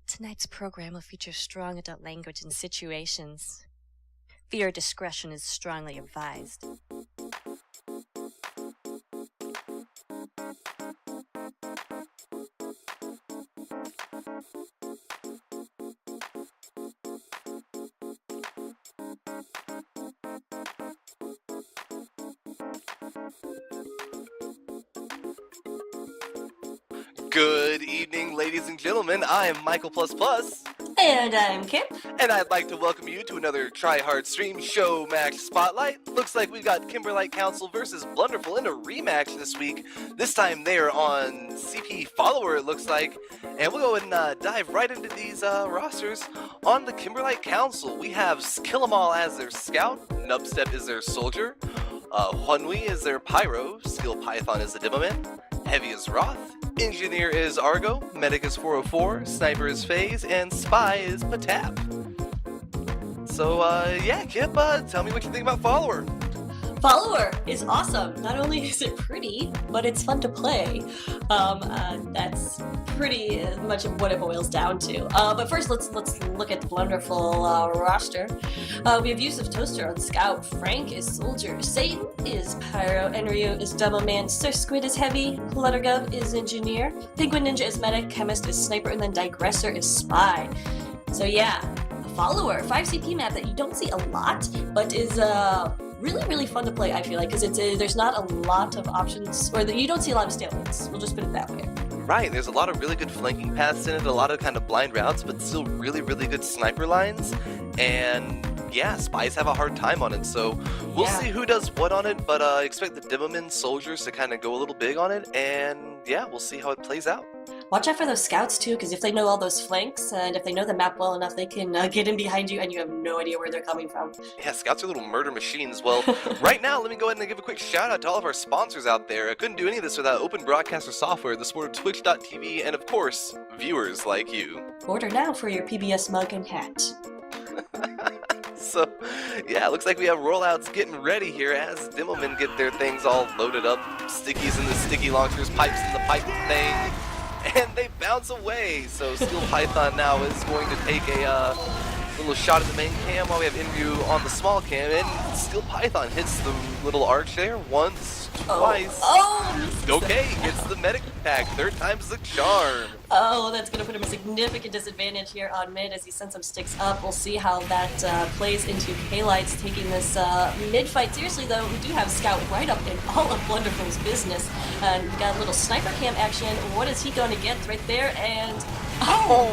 Tonight's program will feature strong adult language and situations. Viewer discretion is strongly advised. Good evening, ladies and gentlemen. I am Michael ++. And I'm Kip. And I'd like to welcome you to another Try Hard Stream Showmatch Spotlight. Looks like we've got Kimberlite Council versus Blunderful in a rematch this week. This time they are on CP Follower, it looks like. And we'll go and dive right into these rosters. On the Kimberlite Council, we have Kill 'Em All as their scout, Nubstep is their soldier, Hunwi is their pyro, Skill Python is the demoman, Heavy is Roth, Engineer is Argo, Medic is 404, Sniper is FaZe, and Spy is Patap. So, yeah, Kip, tell me what you think about Follower. Follower is awesome. Not only is it pretty, but it's fun to play. That's pretty much of what it boils down to. But first, let's look at the Blunderful roster. We have Yusuf Toaster on Scout, Frank is Soldier, Satan is Pyro, Enryu is Demoman, Sir Squid is Heavy, Fluttergov is Engineer, Penguin Ninja is Medic, Chemist is Sniper, and then Digressor is Spy. So yeah, a Follower, 5 CP map that you don't see a lot, but is really fun to play, I feel like, because there's not a lot of options, or you don't see a lot of stalemates. We'll just put it that way. Right, there's a lot of really good flanking paths in it, a lot of kind of blind routes, but still really good sniper lines. And yeah, Spies have a hard time on it, so we'll see who does what on it, but expect the Demoman soldiers to kind of go a little big on it, and yeah, we'll see how it plays out. Watch out for those scouts too, because if they know all those flanks, and if they know the map well enough, they can get in behind you and you have no idea where they're coming from. Yeah, scouts are little murder machines. Well, right now, let me go ahead and give a quick shout out to all of our sponsors out there. I couldn't do any of this without Open Broadcaster Software, the support of Twitch.tv, and of course, viewers like you. Order now for your PBS mug and hat. So, yeah, looks like we have rollouts getting ready here as Demomen get their things all loaded up. Stickies in the sticky launchers, pipes in the pipe thing. And they bounce away, so Skill Python now is going to take a little shot at the main cam while we have Enryu on the small cam, and Skill Python hits the little arch there once, twice. Okay, gets the medic pack, 3rd time's the charm. Oh, that's going to put him a significant disadvantage here on mid as he sends some sticks up. We'll see how that plays into K-Lights taking this mid fight seriously, though. We do have Scout right up in all of Blunderful's business. And we got a little sniper cam action. What is he going to get right there? And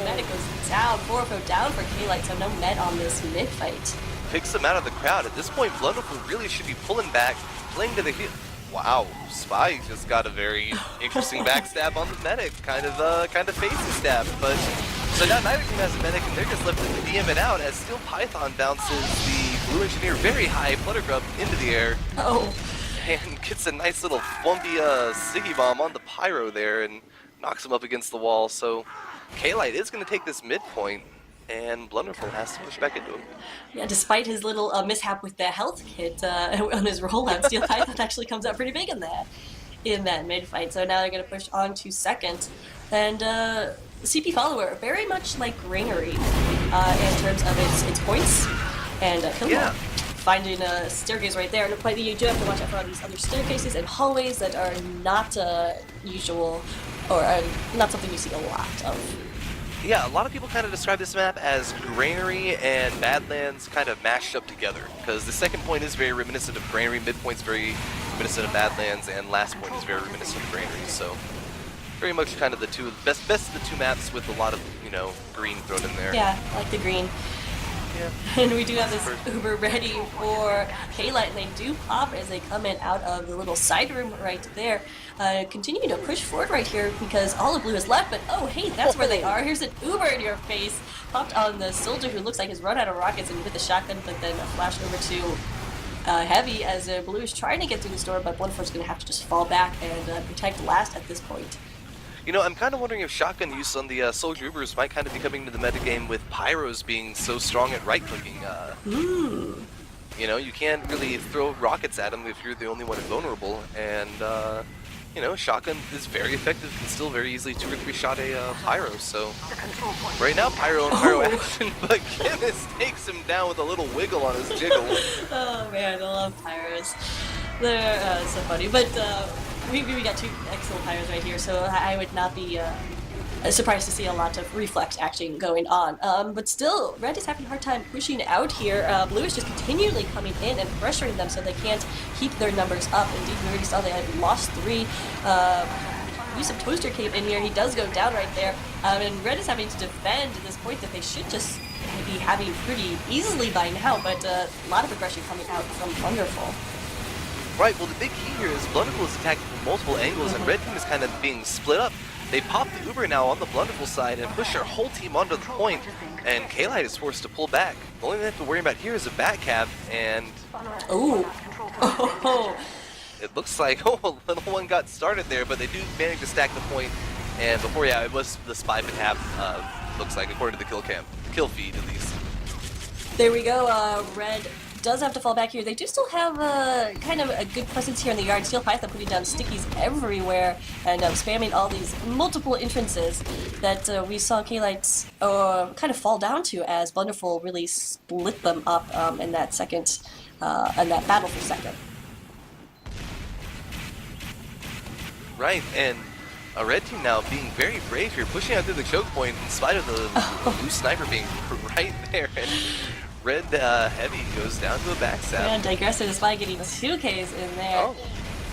medic goes down. 4-0 down for K-Light, so no med on this mid fight. Picks him out of the crowd. At this point, Blunderful really should be pulling back, playing to the heel. Wow, Spy just got a very interesting backstab on the medic, kind of facey stab. But so now neither team has a medic, and they're just left to DM it out as Steel Python bounces the Blue Engineer very high, Fluttergrub into the air. And gets a nice little flumpy Siggy Bomb on the Pyro there and knocks him up against the wall. So K-Light is going to take this midpoint, and Blunderful has to push back into him. Yeah, despite his little mishap with the health kit on his rollout, Steel Python actually comes out pretty big in that mid fight. So now they're going to push on to second, and CP Follower very much like Granary in terms of its points and kill finding a staircase right there. But you do have to watch out for all these other staircases and hallways that are not usual or not something you see a lot of. Yeah, a lot of people kind of describe this map as Granary and Badlands kind of mashed up together, because the second point is very reminiscent of Granary, midpoint's very reminiscent of Badlands, and last point is very reminiscent of Granary, so very much kind of the best of the two maps with a lot of, green thrown in there. Yeah, I like the green. Yeah. And we do have this Uber ready for K-Light, and they do pop as they come in out of the little side room right there. Continue to push forward right here because all of blue is left, but hey, that's where they are. Here's an Uber in your face. Popped on the soldier who looks like he's run out of rockets and with the shotgun, but then a flash over to Heavy as blue is trying to get through this door, but Blunderful's going to have to just fall back and protect last at this point. I'm kind of wondering if shotgun use on the Soldier Ubers might kind of be coming to the metagame with Pyros being so strong at right-clicking. You can't really throw rockets at them if you're the only one invulnerable, and you know, shotgun is very effective and still very easily 2 or 3 shot a Pyro. So right now, Pyro and Pyro action, but Guinness takes him down with a little wiggle on his jiggle. Oh man, I love Pyros. They're so funny. But we got 2 excellent Pyros right here, so I would not be surprised to see a lot of reflex action going on. But still, Red is having a hard time pushing out here. Blue is just continually coming in and pressuring them so they can't keep their numbers up. Indeed, we already saw they had lost 3. Use of Toaster came in here. He does go down right there. And Red is having to defend at this point that they should just be having pretty easily by now, but a lot of aggression coming out from Blunderful. Right, well the big key here is Blunderful is attacking from multiple angles and Red Team is kind of being split up. They pop the Uber now on the Blunderful side and push their whole team onto the point, and Kimberlite is forced to pull back. The only thing they have to worry about here is a back cap, and Ooh. Oh. it looks like, a little one got started there, but they do manage to stack the point, and before, it was the spy pit half, looks like, according to the kill feed at least. There we go, Red does have to fall back here. They do still have kind of a good presence here in the yard. Steel Python putting down stickies everywhere and spamming all these multiple entrances that we saw K-Lights kind of fall down to as Blunderful really split them up in that second, in that battle for second. Right, and a Red Team now being very brave here, pushing out through the choke point in spite of the blue sniper being right there. And Red Heavy goes down to a backstab. And Digressor despite getting 2 Ks in there. Oh.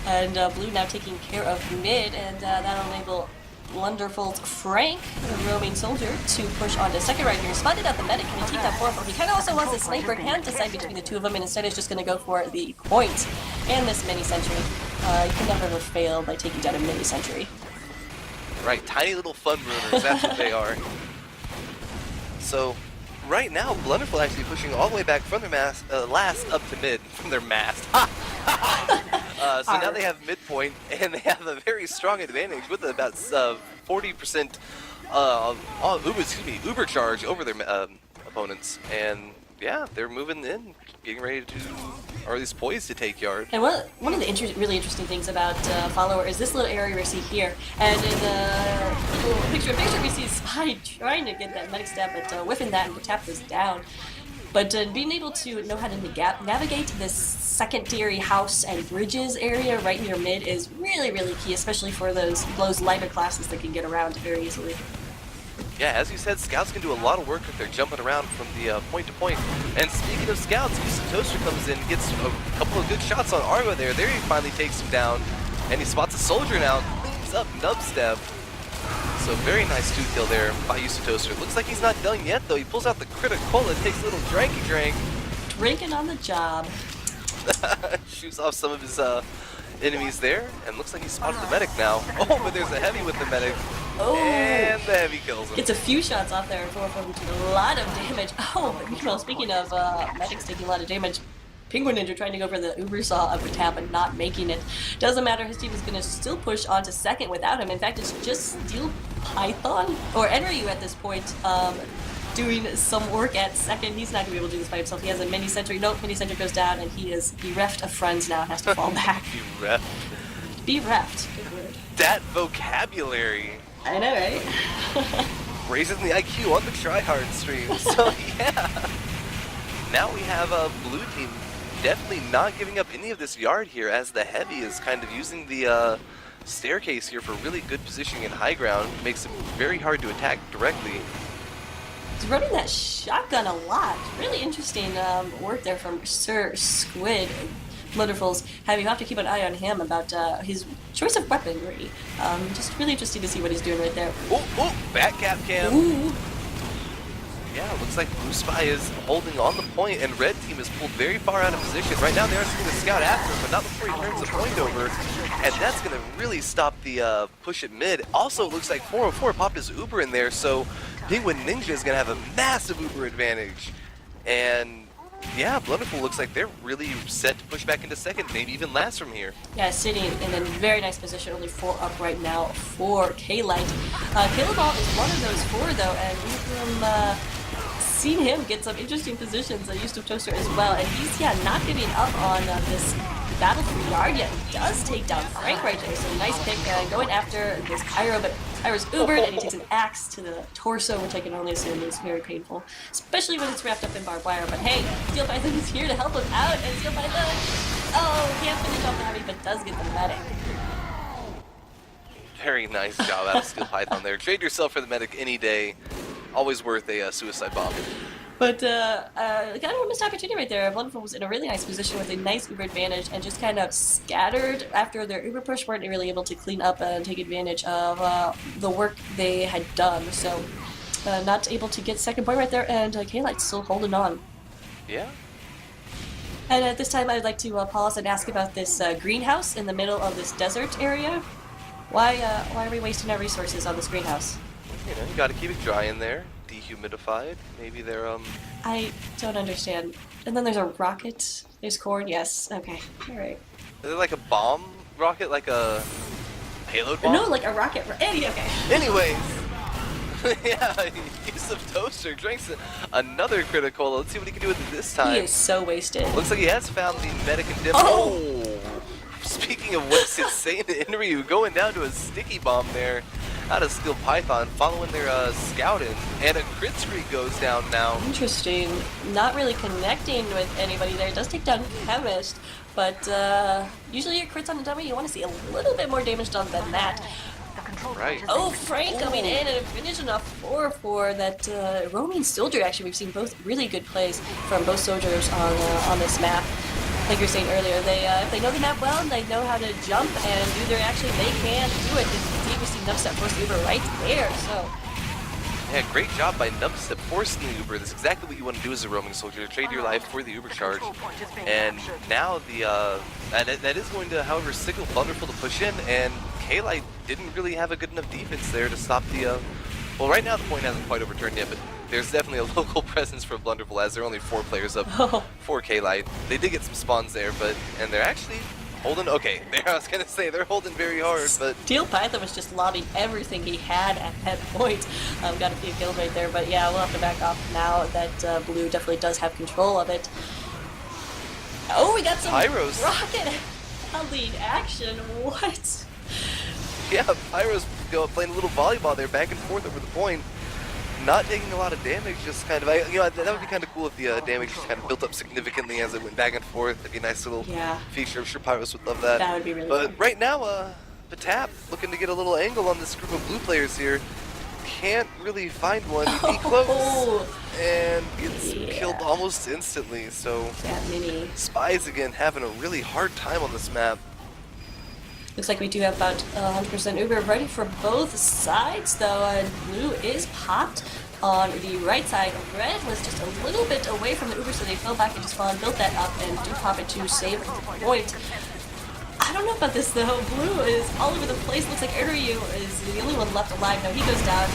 And Blue now taking care of mid, and that'll enable Blunderful's Frank, the roaming soldier, to push onto second right here. Spotted out the medic, and he keep that forward. He kind of also wants a sniper and decide between the 2 of them, and instead is just going to go for the point and this mini-sentry. You can never fail by taking down a mini-sentry. Right, tiny little fun ruiners, that's what they are. So, right now, Blunderful actually pushing all the way back from their last up to mid, from their mast. So now they have midpoint, and they have a very strong advantage with about 40% Uber charge over their opponents. And yeah, they're moving in, getting ready to, or at least poised to take yard. And one of the really interesting things about Follower is this little area we see here. And in the little picture we see Spy trying to get that medic stab, but whiffing that and the tap was down. But being able to know how to navigate this secondary house and bridges area right near mid is really, really key, especially for those lighter classes that can get around very easily. Yeah, as you said, scouts can do a lot of work if they're jumping around from the point to point. And speaking of scouts, Use of Toaster comes in, gets a couple of good shots on Argo there. There he finally takes him down, and he spots a soldier now, cleans up Nubstep. So very nice 2-kill there by Use of Toaster. Looks like he's not done yet though. He pulls out the critical and takes a little dranky drink. Drinking on the job. Shoots off some of his enemies there, and looks like he spotted the medic now. Oh, but there's a heavy with the medic. Oh. And the heavy kills him. Gets a few shots off there for a lot of damage. Oh, but meanwhile, speaking of medics taking a lot of damage, Penguin Ninja trying to go for the Uber Saw of a tap and not making it. Doesn't matter, his team is going to still push on to second without him. In fact, it's just Steel Python, or Enryu at this point, doing some work at second. He's not going to be able to do this by himself. He has a mini-sentry. Nope, mini-sentry goes down, and he is bereft of friends now and has to fall back. Bereft. Bereft. Good word. That vocabulary. I know, right? Raising the IQ on the tryhard stream. So yeah. Now we have a blue team definitely not giving up any of this yard here, as the heavy is kind of using the staircase here for really good positioning in high ground. Makes it very hard to attack directly. He's running that shotgun a lot. Really interesting work there from Sir Squid. Blunderful's heavy. You have to keep an eye on him about his choice of weaponry. Just really interesting to see what he's doing right there. Oh, back cap cam. Ooh. Yeah, looks like Blue Spy is holding on the point, and Red Team is pulled very far out of position. Right now, they're going to scout after him, but not before he turns the point over. And that's going to really stop the push at mid. Also, it looks like 404 popped his Uber in there, so Penguin Ninja is going to have a massive Uber advantage. And yeah, Blunderful looks like they're really set to push back into second, maybe even last from here. Yeah, sitting in a very nice position, only 4 up right now for K-Light. Killaball is one of those 4 though, and we've seen him get some interesting positions. Use of Toaster as well, and he's not giving up on this battle for yard, yet he does take down Frank right there. So nice pick going after this Pyro, but Pyro's ubered and he takes an axe to the torso, which I can only assume is very painful, especially when it's wrapped up in barbed wire. But hey, Steel Python is here to help him out, and Steel Python, can't finish off the heavy, but does get the medic. Very nice job out of Steel Python there. Trade yourself for the medic any day. Always worth a suicide bomb. But kind of a missed opportunity right there. Blunderful was in a really nice position with a nice Uber advantage and just kind of scattered after their Uber push, weren't really able to clean up and take advantage of the work they had done. So not able to get second point right there, and K-Light's still holding on. Yeah. And at this time, I'd like to pause and ask about this greenhouse in the middle of this desert area. Why are we wasting our resources on this greenhouse? You know, you gotta keep it dry in there. Dehumidified. Maybe they're I don't understand. And then there's a rocket. There's corn. Yes. Okay. All right. Is it like a bomb rocket, like a payload bomb? No, like a rocket. Okay. Anyways, yeah, Yusuf Toaster drinks another critical. Let's see what he can do with it this time. He is so wasted. Looks like he has found the medic and dip. Oh! Speaking of what's insane, Inryu going down to a sticky bomb there out of Steel Python, following their scout in, and a crit streak goes down now. Interesting. Not really connecting with anybody there. It does take down Chemist, but usually your crits on a dummy, you want to see a little bit more damage done than that. Right. Oh, Frank coming in and finishing off 4-4. That roaming soldier, actually, we've seen both really good plays from both soldiers on this map. Like you were saying earlier, if they know the map well and they know how to jump and do their action, they can do it. Indeed, we see Numpstep force Uber right there, so. Yeah, great job by Numpstep forcing the Uber. That's exactly what you want to do as a roaming soldier, trade your life for the Uber charge. And now that is going to, however, signal Blunderful to push in, and K-Light didn't really have a good enough defense there to stop the, well, right now the point hasn't quite overturned yet, but there's definitely a local presence for Blunderful as there are only 4 players up for K-Light. They did get some spawns there, and they're actually holding, okay, I was gonna say they're holding very hard, but Steel Python was just lobbing everything he had at that point. Got a few kills right there, but yeah, we'll have to back off now that Blue definitely does have control of it. Oh, we got some Pyros. rocket lead action. What? Yeah, Pyro's playing a little volleyball there, back and forth over the point. Not taking a lot of damage, just kind of, that would be kind of cool if the damage just kind of built up significantly as it went back and forth. That'd be a nice little feature. I'm sure Pyros would love that. That would be really But fun. right now, Patap looking to get a little angle on this group of blue players here. Can't really find one. He close and gets killed almost instantly. So Spies again having a really hard time on this map. Looks like we do have about 100% Uber ready for both sides, though. Blue is popped on the right side. Red was just a little bit away from the Uber, so they fell back into spawn, built that up, and do pop it to save the point. I don't know about this, though. Blue is all over the place. Looks like Uryu is the only one left alive. No, he goes down.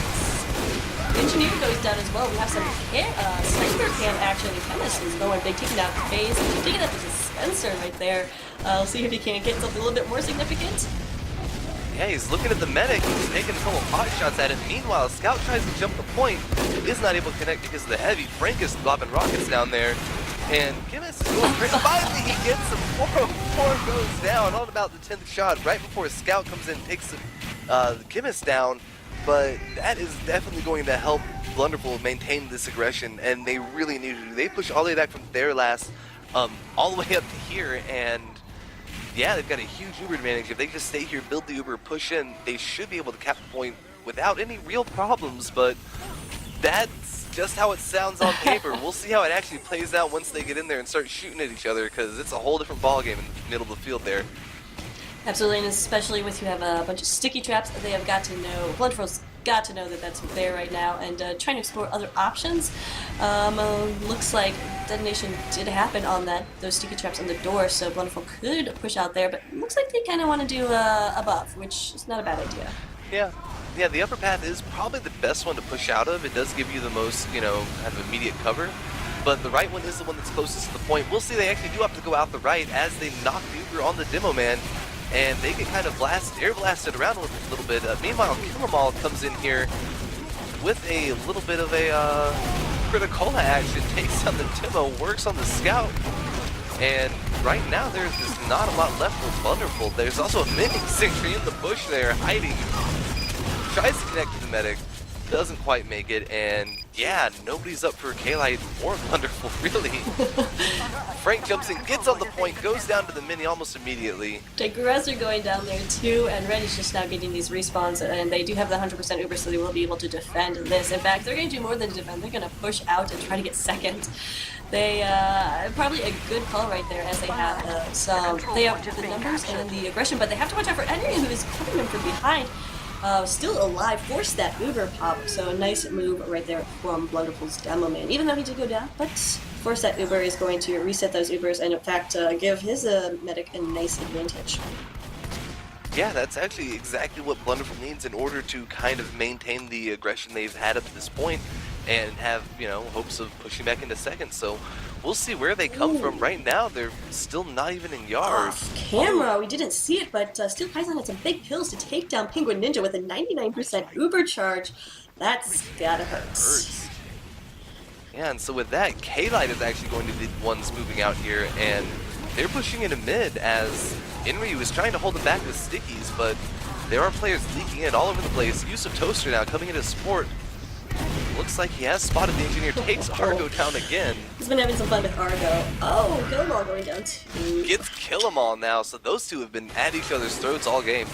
Engineer goes down as well. We have some sniper cam action. Chemist is going big, taking out FaZe, taking out the dispenser right there. We'll see if he can get something a little bit more significant. Yeah, he's looking at the medic. He's taking a couple pot shots at it. Meanwhile, Scout tries to jump the point. Is not able to connect because of the heavy. Frank is lobbing rockets down there. And Gimus is going crazy. Finally, he gets some 404 goes down on about the 10th shot right before a Scout comes in and takes Gimus down. But that is definitely going to help Blunderful maintain this aggression, and they really need to. They push all the way back from their last all the way up to here, and yeah, they've got a huge Uber advantage. If they just stay here, build the Uber, push in, they should be able to cap the point without any real problems, but that's just how it sounds on paper. We'll see how it actually plays out once they get in there and start shooting at each other, because it's a whole different ballgame in the middle of the field there. Absolutely, and especially with you have a bunch of sticky traps, they have got to know, Blunderful's got to know that that's there right now, and trying to explore other options. Looks like detonation did happen on those sticky traps on the door, so Blunderful could push out there, but looks like they kind of want to do above, which is not a bad idea. Yeah, the upper path is probably the best one to push out of. It does give you the most, kind of immediate cover. But the right one is the one that's closest to the point. We'll see they actually do have to go out the right as they knock the Uber on the demo man. And they get kind of air blasted around a little bit. Meanwhile, Kimberlite comes in here with a little bit of a critical action, takes down the demo, works on the scout. And right now, there's just not a lot left for Blunderful. There's also a mini Sentry in the bush there, hiding. Tries to connect to the medic, doesn't quite make it, and yeah, nobody's up for K-Lite or Blunderful, really. Frank jumps in, gets on the point, goes down to the mini almost immediately. Digress are going down there too, and Red is just now getting these respawns, and they do have the 100% Uber, so they will be able to defend this. In fact, they're going to do more than defend. They're going to push out and try to get second. They probably a good call right there, as they have they have the numbers and the aggression, but they have to watch out for Henry, who is coming in from behind. Still alive, forced that Uber pop, so a nice move right there from Blunderful's demo man. Even though he did go down, but force that Uber is going to reset those Ubers and in fact give his medic a nice advantage. Yeah, that's actually exactly what Blunderful needs in order to kind of maintain the aggression they've had up to this point and have, you know, hopes of pushing back into second. So we'll see where they come from. Right now, they're still not even in yards. Off camera, we didn't see it, but Steel Python had some big pills to take down Penguin Ninja with a 99% Uber charge. That's gotta hurt. Hurts. Yeah, and so with that, K-Lite is actually going to be the ones moving out here, and they're pushing into mid as Inryu is trying to hold them back with stickies, but there are players leaking in all over the place. Yusuf Toaster now coming into support. Looks like he has spotted the engineer, takes Argo down again. He's been having some fun with Argo. Oh, Kill 'em all going down too. Gets Kill 'em all now, so those two have been at each other's throats all game.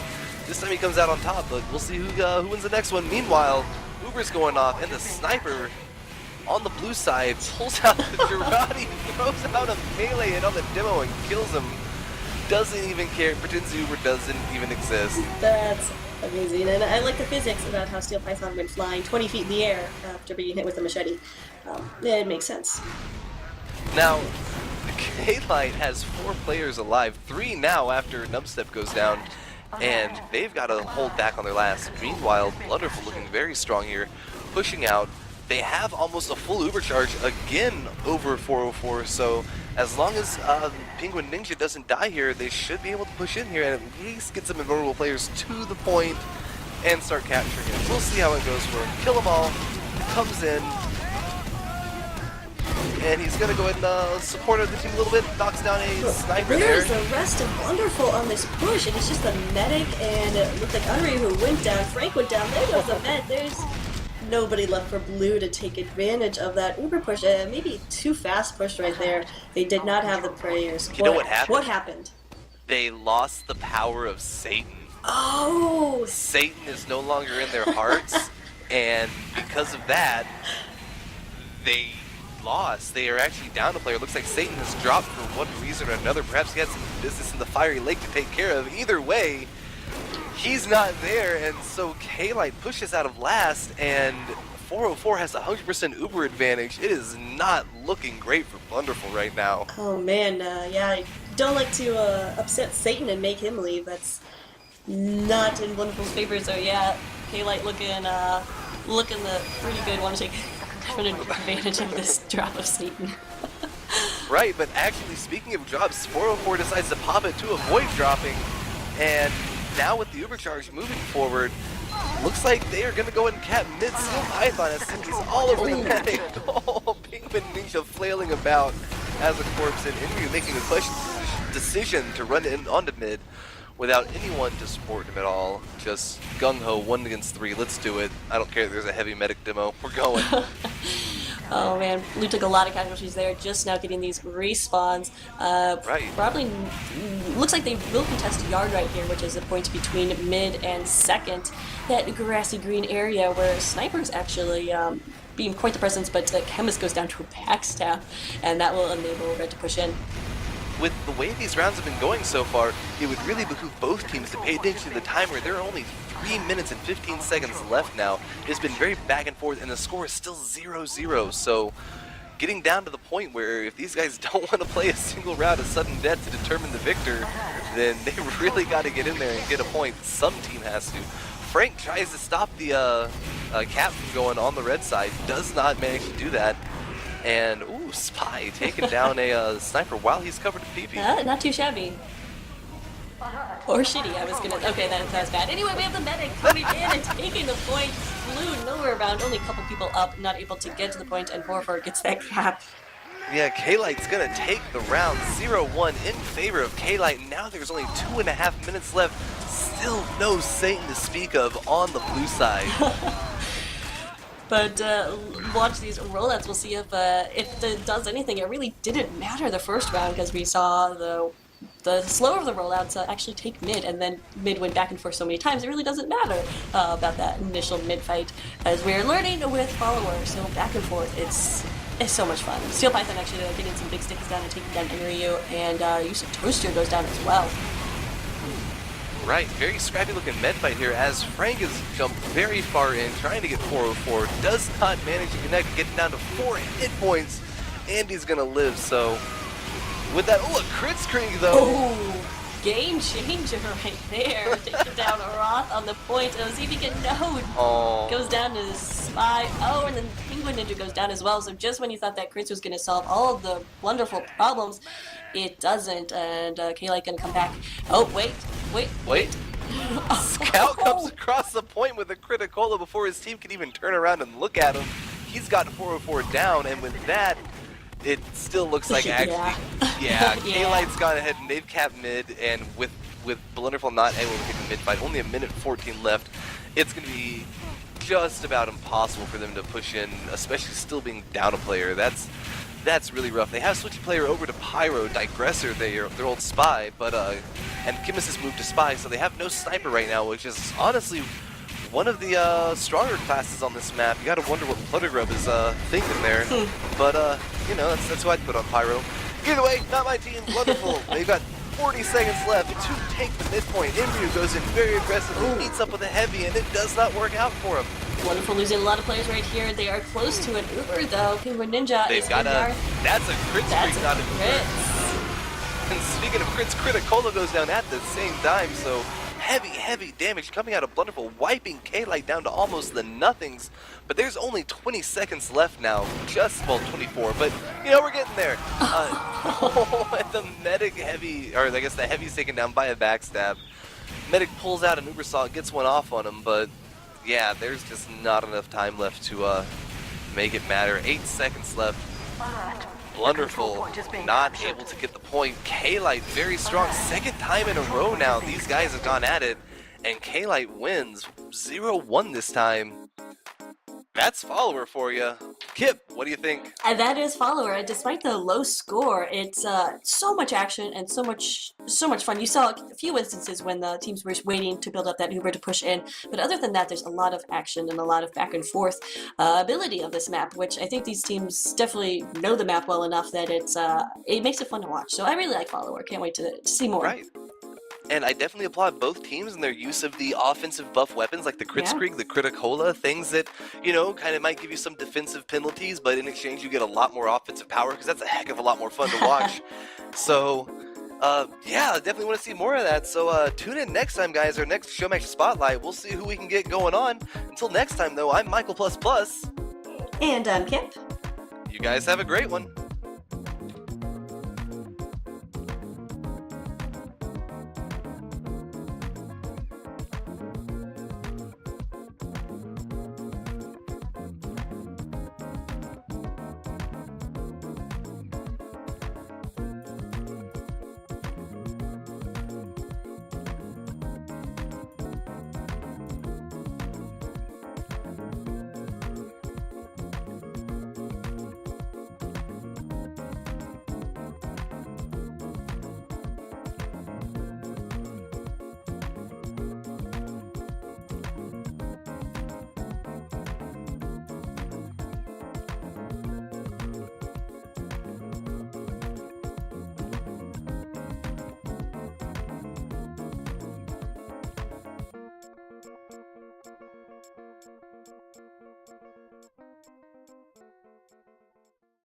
This time he comes out on top, but we'll see who wins the next one. Meanwhile, Uber's going off, and the sniper on the blue side pulls out the Girardi, throws out a melee and on the demo and kills him. Doesn't even care, pretends Uber doesn't even exist. That's amazing, and I like the physics about how Steel Python went flying 20 feet in the air after being hit with a machete. It makes sense. Now, K-Lite has 4 players alive, 3 now after Nubstep goes down, and they've got to hold back on their last. Meanwhile, Blunderful looking very strong here, pushing out. They have almost a full Uber charge again over 404, so as long as Penguin Ninja doesn't die here, they should be able to push in here and at least get some invulnerable players to the point and start capturing it. We'll see how it goes for him. Kill 'em all, comes in, and he's going to go ahead and support the team a little bit, knocks down a sniper there. There's the rest of Blunderful on this push, and it's just the medic, and it looked like Unri who went down, Frank went down, there goes the med, there's nobody left for Blue to take advantage of that Uber push. Maybe too fast push right there. They did not have the prayers. You know what happened? What happened? They lost the power of Satan. Oh! Satan is no longer in their hearts, and because of that, they lost. They are actually down a player. Looks like Satan has dropped for one reason or another. Perhaps he had some business in the Fiery Lake to take care of. Either way, he's not there, and so K-Lite pushes out of last, and 404 has a 100% Uber advantage. It is not looking great for Blunderful right now. Oh man, yeah, I don't like to upset Satan and make him leave. That's not in Blunderful's favor, so yeah, K-Lite looking pretty good. Want to take advantage of this drop of Satan. Right, but actually, speaking of drops, 404 decides to pop it to avoid dropping, and now with the Uber charge moving forward, looks like they are going to go ahead and cap mid Steel Python as he's all over the medic. Oh, Penguin Ninja flailing about as a corpse, and Inryu making a push decision to run in onto mid without anyone to support him at all. Just gung-ho, 1 against 3, let's do it. I don't care if there's a heavy medic demo, we're going. Oh man, Blue took a lot of casualties there, just now getting these respawns. Right. Probably looks like they will contest yard right here, which is a point between mid and second. That grassy green area where Sniper's actually being quite the presence, but Chemist goes down to a backstab, and that will enable Red to push in. With the way these rounds have been going so far, it would really behoove both teams to pay attention to the timer. There are only 3 minutes and 15 seconds left now. It's been very back and forth, and the score is still 0-0. So getting down to the point where if these guys don't want to play a single round of sudden death to determine the victor, then they really got to get in there and get a point. Some team has to. Frank tries to stop the cap from going on the red side, does not manage to do that. And, ooh, Spy taking down a sniper while he's covered in PP. Not too shabby. Or shitty, I was gonna... Okay, that was bad. Anyway, we have the medic coming in and taking the point. Blue nowhere around, only a couple people up, not able to get to the point, and 4-4 gets that cap. Yeah, K-Light's gonna take the round 0-1 in favor of K-Light. Now there's only 2.5 minutes left. Still no Satan to speak of on the blue side. But watch these rollouts. We'll see if it does anything. It really didn't matter the first round because we saw the slower of the rollouts actually take mid, and then mid went back and forth so many times. It really doesn't matter about that initial mid fight, as we're learning with followers. So back and forth, it's so much fun. Steel Python actually getting some big sticks down and taking down Enryu, and Yusuf Toaster goes down as well. Right, very scrappy looking med fight here as Frank has jumped very far in, trying to get 404, does not manage to connect, getting down to 4 hit points. Andy's gonna live, so with that, oh, a crit screen though. Oh, game changer right there. Taking down Roth on the point. Oh, see if he can node. Oh. Goes down to Spy. Oh, and then Penguin Ninja goes down as well. So just when you thought that Chris was going to solve all of the wonderful problems, it doesn't. And K-Light going to come back. Oh, wait. Scout comes across the point with a criticola before his team can even turn around and look at him. He's got 404 down, and with that, it still looks like actually, yeah. K-Light's gone ahead and they've capped mid, and with Blunderful not able to take the mid fight, only a minute 14 left, it's going to be just about impossible for them to push in, especially still being down a player. That's really rough. They have switched player over to Pyro, Digressor, their old spy, but and Kimis has moved to spy, so they have no sniper right now, which is honestly one of the stronger classes on this map. You gotta wonder what Fluttergrub is thinking there. But you know, that's who I'd put on Pyro. Either way, not my team. Wonderful. They've got 40 seconds left to take the midpoint. Enryu goes in very aggressively, meets up with a heavy, and it does not work out for him. Wonderful losing a lot of players right here. They are close to an Uber though. Penguin Ninja They've is got that's a crit streak, not a crit. And speaking of crits, Criticola goes down at the same time, so heavy damage coming out of Blunderful, wiping K-Light down to almost the nothings. But there's only 20 seconds left now, well, 24, but you know, we're getting there. And the medic heavy, or I guess the heavy's taken down by a backstab. Medic pulls out an Ubersaw, gets one off on him, but yeah, there's just not enough time left to make it matter. 8 seconds left. Blunderful not able to get the point. K-Light very strong. Second time in a row now. These guys have gone at it, and K-Light wins 0-1 this time. That's Follower for you. Kip, what do you think? And that is Follower. Despite the low score, it's so much action and so much fun. You saw a few instances when the teams were waiting to build up that Uber to push in, but other than that, there's a lot of action and a lot of back and forth ability of this map, which I think these teams definitely know the map well enough that it makes it fun to watch. So I really like Follower. Can't wait to see more. Right. And I definitely applaud both teams in their use of the offensive buff weapons like the Crit Screak, the Criticola, things that, you know, kind of might give you some defensive penalties, but in exchange you get a lot more offensive power because that's a heck of a lot more fun to watch. So, yeah, definitely want to see more of that. So tune in next time, guys, our next Showmatch Spotlight. We'll see who we can get going on. Until next time, though, I'm Michael++. And I'm Kip. You guys have a great one.